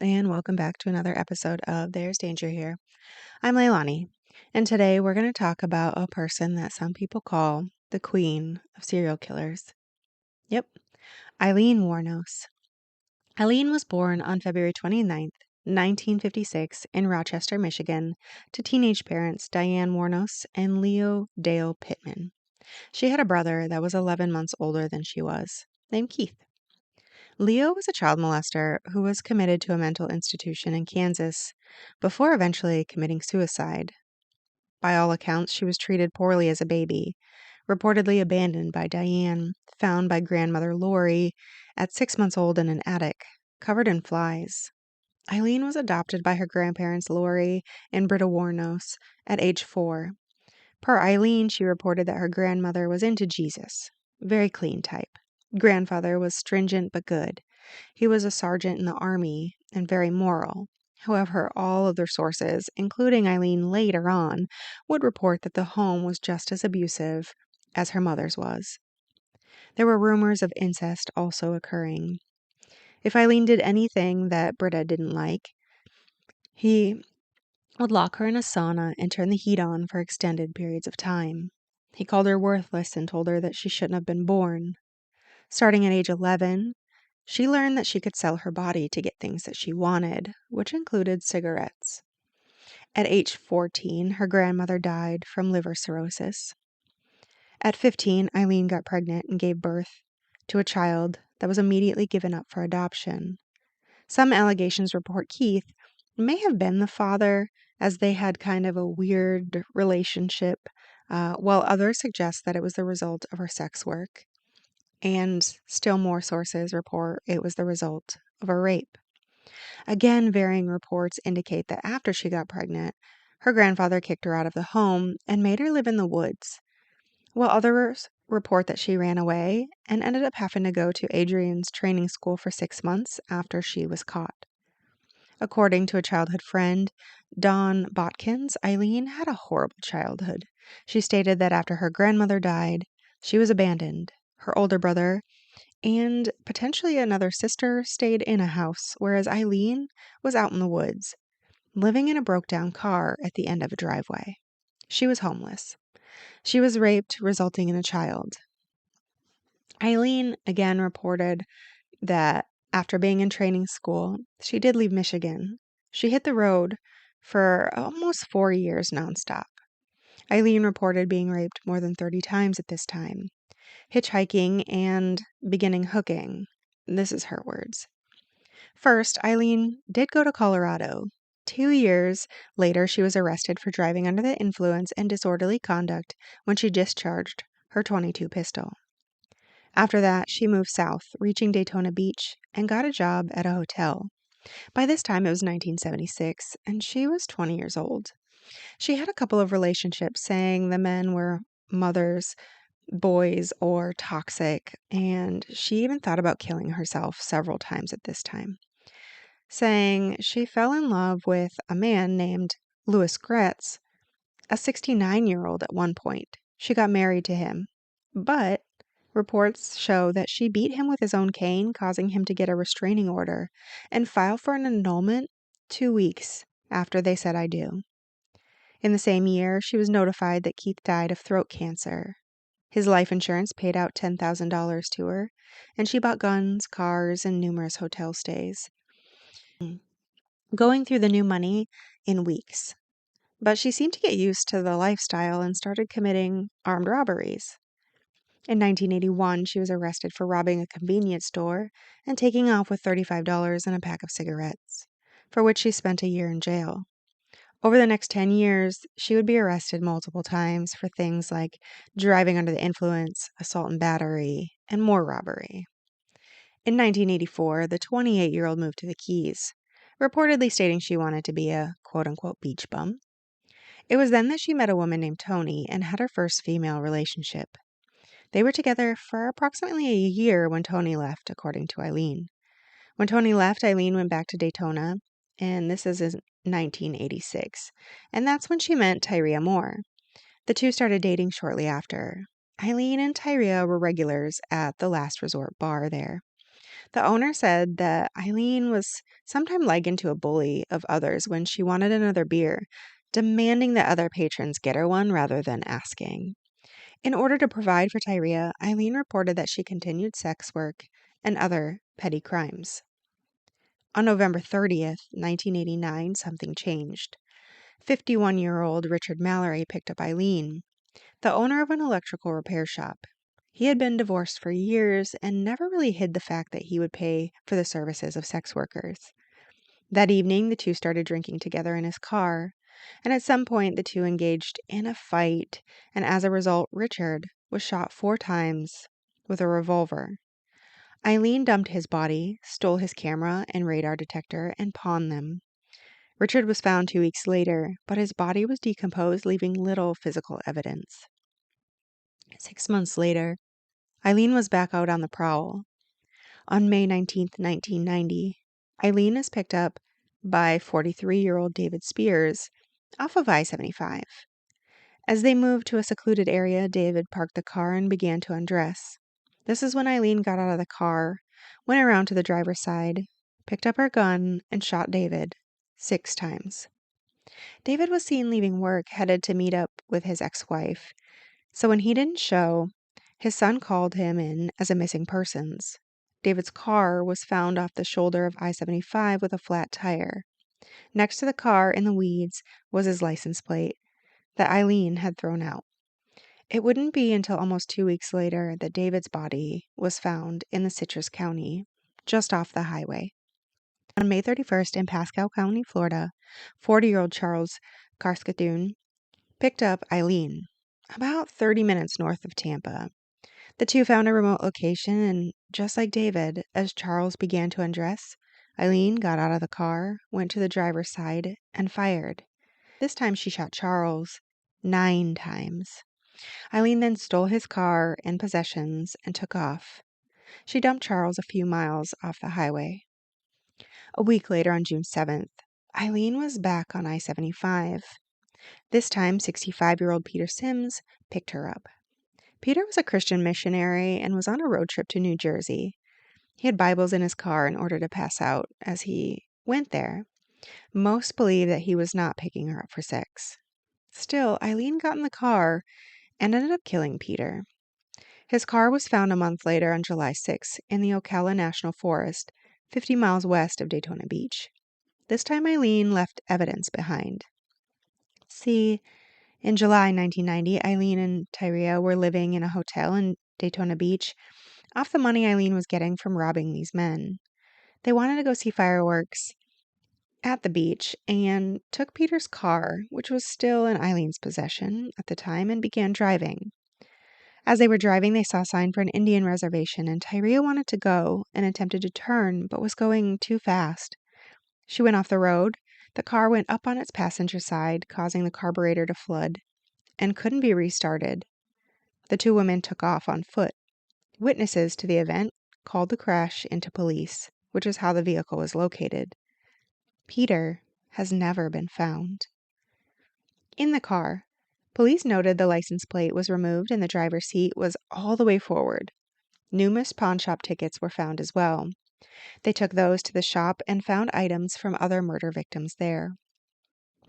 and welcome back to another episode of There's Danger Here. I'm Leilani, and today we're going to talk about a person that some people call the queen of serial killers. Yep, Aileen Wournos. Aileen was born on February 29th, 1956 in Rochester, Michigan, to teenage parents Diane Wournos and Leo Dale Pittman. She had a brother that was 11 months older than she was, named Keith. Leo was a child molester who was committed to a mental institution in Kansas before eventually committing suicide. By all accounts, she was treated poorly as a baby, reportedly abandoned by Diane, found by grandmother Lori at 6 months old in an attic, covered in flies. Aileen was adopted by her grandparents Lori and Britta Wournos at age 4. Per Aileen, she reported that her grandmother was into Jesus, very clean type. Grandfather was stringent but good. He was a sergeant in the army and very moral. However, all other sources, including Aileen later on, would report that the home was just as abusive as her mother's was. There were rumors of incest also occurring. If Aileen did anything that Britta didn't like, he would lock her in a sauna and turn the heat on for extended periods of time. He called her worthless and told her that she shouldn't have been born. Starting at age 11, she learned that she could sell her body to get things that she wanted, which included cigarettes. At age 14, her grandmother died from liver cirrhosis. At 15, Aileen got pregnant and gave birth to a child that was immediately given up for adoption. Some allegations report Keith may have been the father, as they had kind of a weird relationship, while others suggest that it was the result of her sex work. And still more sources report it was the result of a rape. Again, varying reports indicate that after she got pregnant, her grandfather kicked her out of the home and made her live in the woods, while others report that she ran away and ended up having to go to Adrian's training school for 6 months after she was caught. According to a childhood friend, Dawn Botkins, Aileen had a horrible childhood. She stated that after her grandmother died, she was abandoned. Her older brother and potentially another sister stayed in a house, whereas Aileen was out in the woods, living in a broke-down car at the end of a driveway. She was homeless. She was raped, resulting in a child. Aileen again reported that after being in training school, she did leave Michigan. She hit the road for almost 4 years nonstop. Aileen reported being raped more than 30 times at this time, hitchhiking, and beginning hooking. This is her words. First, Aileen did go to Colorado. 2 years later, she was arrested for driving under the influence and disorderly conduct when she discharged her .22 pistol. After that, she moved south, reaching Daytona Beach, and got a job at a hotel. By this time, it was 1976, and she was 20 years old. She had a couple of relationships, saying the men were mothers, boys, or toxic, and she even thought about killing herself several times at this time, saying she fell in love with a man named Louis Gretz, a 69-year-old at one point. She got married to him, but reports show that she beat him with his own cane, causing him to get a restraining order and file for an annulment 2 weeks after they said "I do." In the same year, she was notified that Keith died of throat cancer. His life insurance paid out $10,000 to her, and she bought guns, cars, and numerous hotel stays, going through the new money in weeks. But she seemed to get used to the lifestyle and started committing armed robberies. In 1981, she was arrested for robbing a convenience store and taking off with $35 and a pack of cigarettes, for which she spent a year in jail. Over the next 10 years, she would be arrested multiple times for things like driving under the influence, assault and battery, and more robbery. In 1984, the 28-year-old moved to the Keys, reportedly stating she wanted to be a quote-unquote beach bum. It was then that she met a woman named Toni and had her first female relationship. They were together for approximately a year when Toni left, according to Aileen. When Toni left, Aileen went back to Daytona, and this is in 1986, and that's when she met Tyria Moore. The two started dating shortly after. Aileen and Tyria were regulars at the Last Resort bar there. The owner said that Aileen was sometimes likened to a bully of others when she wanted another beer, demanding that other patrons get her one rather than asking. In order to provide for Tyria, Aileen reported that she continued sex work and other petty crimes. On November 30th, 1989, something changed. 51-year-old Richard Mallory picked up Aileen, the owner of an electrical repair shop. He had been divorced for years and never really hid the fact that he would pay for the services of sex workers. That evening, the two started drinking together in his car, and at some point the two engaged in a fight, and as a result, Richard was shot 4 times with a revolver. Aileen dumped his body, stole his camera and radar detector, and pawned them. Richard was found 2 weeks later, but his body was decomposed, leaving little physical evidence. 6 months later, Aileen was back out on the prowl. On May 19th, 1990, Aileen is picked up by 43-year-old David Spears off of I-75. As they moved to a secluded area, David parked the car and began to undress. This is when Aileen got out of the car, went around to the driver's side, picked up her gun, and shot David 6 times. David was seen leaving work, headed to meet up with his ex-wife. So when he didn't show, his son called him in as a missing persons. David's car was found off the shoulder of I-75 with a flat tire. Next to the car in the weeds was his license plate that Aileen had thrown out. It wouldn't be until almost 2 weeks later that David's body was found in the Citrus County, just off the highway. On May 31st in Pasco County, Florida, 40-year-old Charles Carskadune picked up Aileen, about 30 minutes north of Tampa. The two found a remote location, and just like David, as Charles began to undress, Aileen got out of the car, went to the driver's side, and fired. This time she shot Charles 9 times. Aileen then stole his car and possessions and took off. She dumped Charles a few miles off the highway. A week later, on June 7th, Aileen was back on I-75. This time, 65-year-old Peter Sims picked her up. Peter was a Christian missionary and was on a road trip to New Jersey. He had Bibles in his car in order to pass out as he went there. Most believe that he was not picking her up for sex. Still, Aileen got in the car and ended up killing Peter. His car was found a month later on July 6 in the Ocala National Forest, 50 miles west of Daytona Beach. This time Aileen left evidence behind. See, in July 1990, Aileen and Tyria were living in a hotel in Daytona Beach off the money Aileen was getting from robbing these men. They wanted to go see fireworks at the beach and took Peter's car, which was still in Eileen's possession at the time, and began driving. As they were driving, they saw a sign for an Indian reservation, and Tyria wanted to go and attempted to turn, but was going too fast. She went off the road. The car went up on its passenger side, causing the carburetor to flood, and couldn't be restarted. The two women took off on foot. Witnesses to the event called the crash into police, which is how the vehicle was located. Peter has never been found. In the car, police noted the license plate was removed and the driver's seat was all the way forward. Numerous pawn shop tickets were found as well. They took those to the shop and found items from other murder victims there.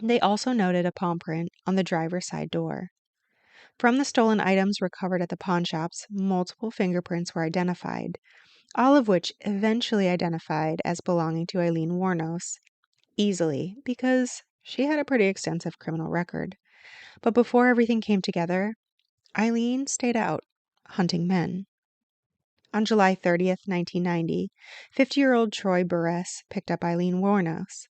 They also noted a palm print on the driver's side door. From the stolen items recovered at the pawn shops, multiple fingerprints were identified, all of which eventually identified as belonging to Aileen Wournos, easily, because she had a pretty extensive criminal record. But before everything came together, Aileen stayed out, hunting men. On July 30th, 1990, 50-year-old Troy Burress picked up Aileen Wournos.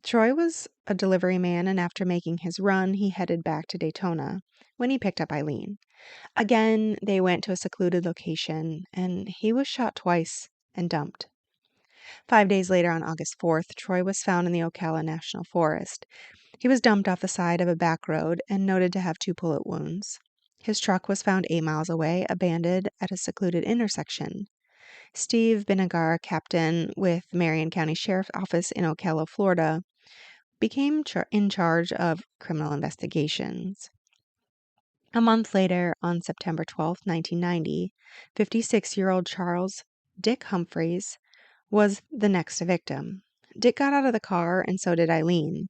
Troy was a delivery man, and after making his run, he headed back to Daytona when he picked up Aileen. Again, they went to a secluded location, and he was shot twice and dumped. 5 days later, on August 4th, Troy was found in the Ocala National Forest. He was dumped off the side of a back road and noted to have 2 bullet wounds. His truck was found 8 miles away, abandoned at a secluded intersection. Steve Binagar, captain with Marion County Sheriff's Office in Ocala, Florida, became in charge of criminal investigations. A month later, on September 12, 1990, 56-year-old Charles Dick Humphreys was the next victim. Dick got out of the car, and so did Aileen.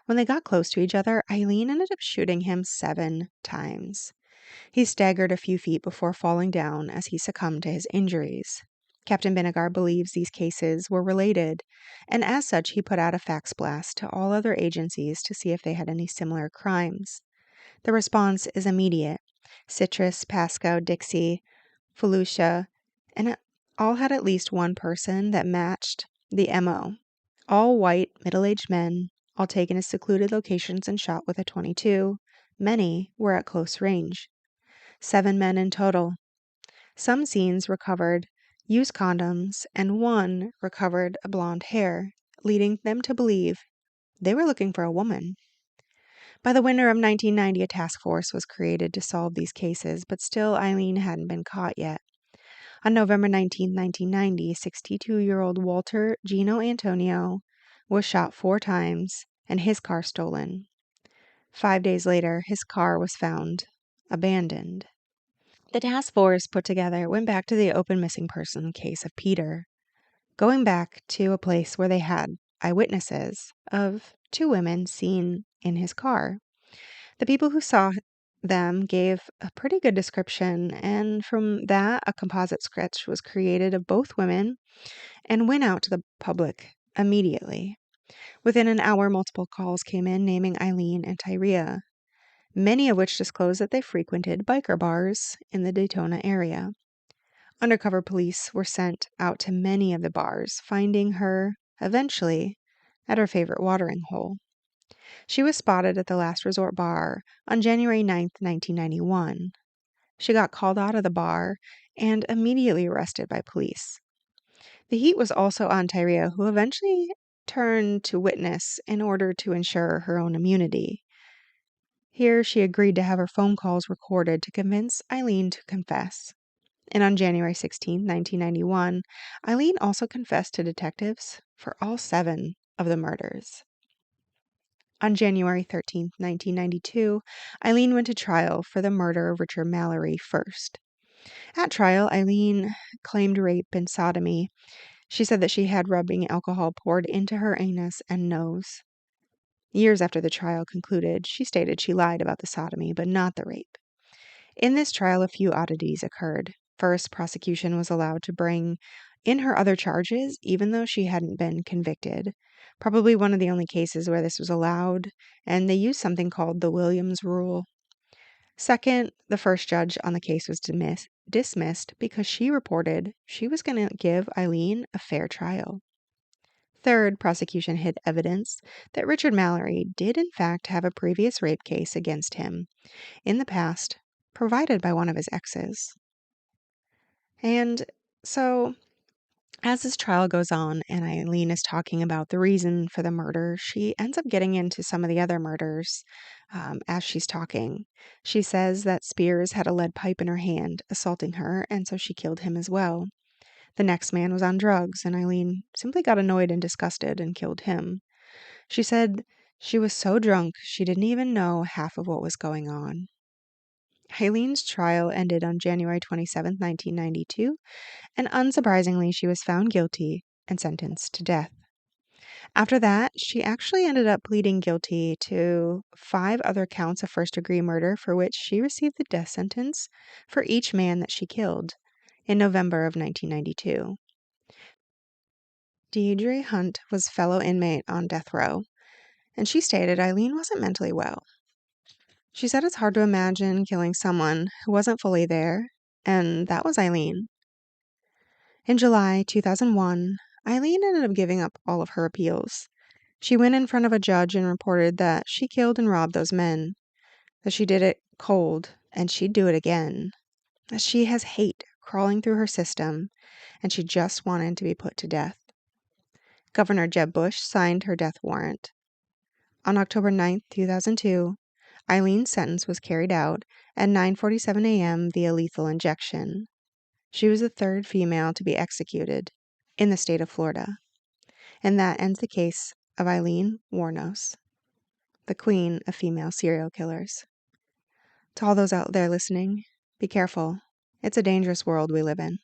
When they got close to each other, Aileen ended up shooting him 7 times. He staggered a few feet before falling down as he succumbed to his injuries. Captain Vinegar believes these cases were related, and as such, he put out a fax blast to all other agencies to see if they had any similar crimes. The response is immediate. Citrus, Pasco, Dixie, Felucia, and it all had at least one person that matched the MO. All white, middle-aged men, all taken as secluded locations and shot with a .22. Many were at close range. 7 men in total. Some scenes recovered used condoms, and one recovered a blonde hair, leading them to believe they were looking for a woman. By the winter of 1990, a task force was created to solve these cases, but still Aileen hadn't been caught yet. On November 19, 1990, 62-year-old Walter Gino Antonio was shot 4 times and his car stolen. 5 days later, his car was found abandoned. The task force put together went back to the open missing person case of Peter, going back to a place where they had eyewitnesses of 2 women seen in his car. The people who saw them gave a pretty good description, and from that, a composite sketch was created of both women and went out to the public immediately. Within an hour, multiple calls came in naming Aileen and Tyria, many of which disclosed that they frequented biker bars in the Daytona area. Undercover police were sent out to many of the bars, finding her, eventually, at her favorite watering hole. She was spotted at the Last Resort bar on January 9, 1991. She got called out of the bar and immediately arrested by police. The heat was also on Tyria, who eventually turned to witness in order to ensure her own immunity. Here, she agreed to have her phone calls recorded to convince Aileen to confess. And on January 16, 1991, Aileen also confessed to detectives for all 7 of the murders. On January 13, 1992, Aileen went to trial for the murder of Richard Mallory first. At trial, Aileen claimed rape and sodomy. She said that she had rubbing alcohol poured into her anus and nose. Years after the trial concluded, she stated she lied about the sodomy, but not the rape. In this trial, a few oddities occurred. First, prosecution was allowed to bring in her other charges, even though she hadn't been convicted. Probably one of the only cases where this was allowed, and they used something called the Williams Rule. Second, the first judge on the case was dismissed because she reported she was going to give Aileen a fair trial. Third, prosecution hid evidence that Richard Mallory did in fact have a previous rape case against him in the past, provided by one of his exes. And so, as this trial goes on and Aileen is talking about the reason for the murder, she ends up getting into some of the other murders as she's talking. She says that Spears had a lead pipe in her hand, assaulting her, and so she killed him as well. The next man was on drugs, and Aileen simply got annoyed and disgusted and killed him. She said she was so drunk she didn't even know half of what was going on. Aileen's trial ended on January 27, 1992, and unsurprisingly, she was found guilty and sentenced to death. After that, she actually ended up pleading guilty to 5 other counts of first-degree murder for which she received the death sentence for each man that she killed in November of 1992. Deidre Hunt was fellow inmate on death row, and she stated Aileen wasn't mentally well. She said it's hard to imagine killing someone who wasn't fully there, and that was Aileen. In July 2001, Aileen ended up giving up all of her appeals. She went in front of a judge and reported that she killed and robbed those men, that she did it cold, and she'd do it again, that she has hate crawling through her system, and she just wanted to be put to death. Governor Jeb Bush signed her death warrant. On October 9, 2002, Aileen's sentence was carried out at 9:47 a.m. via lethal injection. She was the 3rd female to be executed in the state of Florida. And that ends the case of Aileen Wournos, the queen of female serial killers. To all those out there listening, be careful. It's a dangerous world we live in.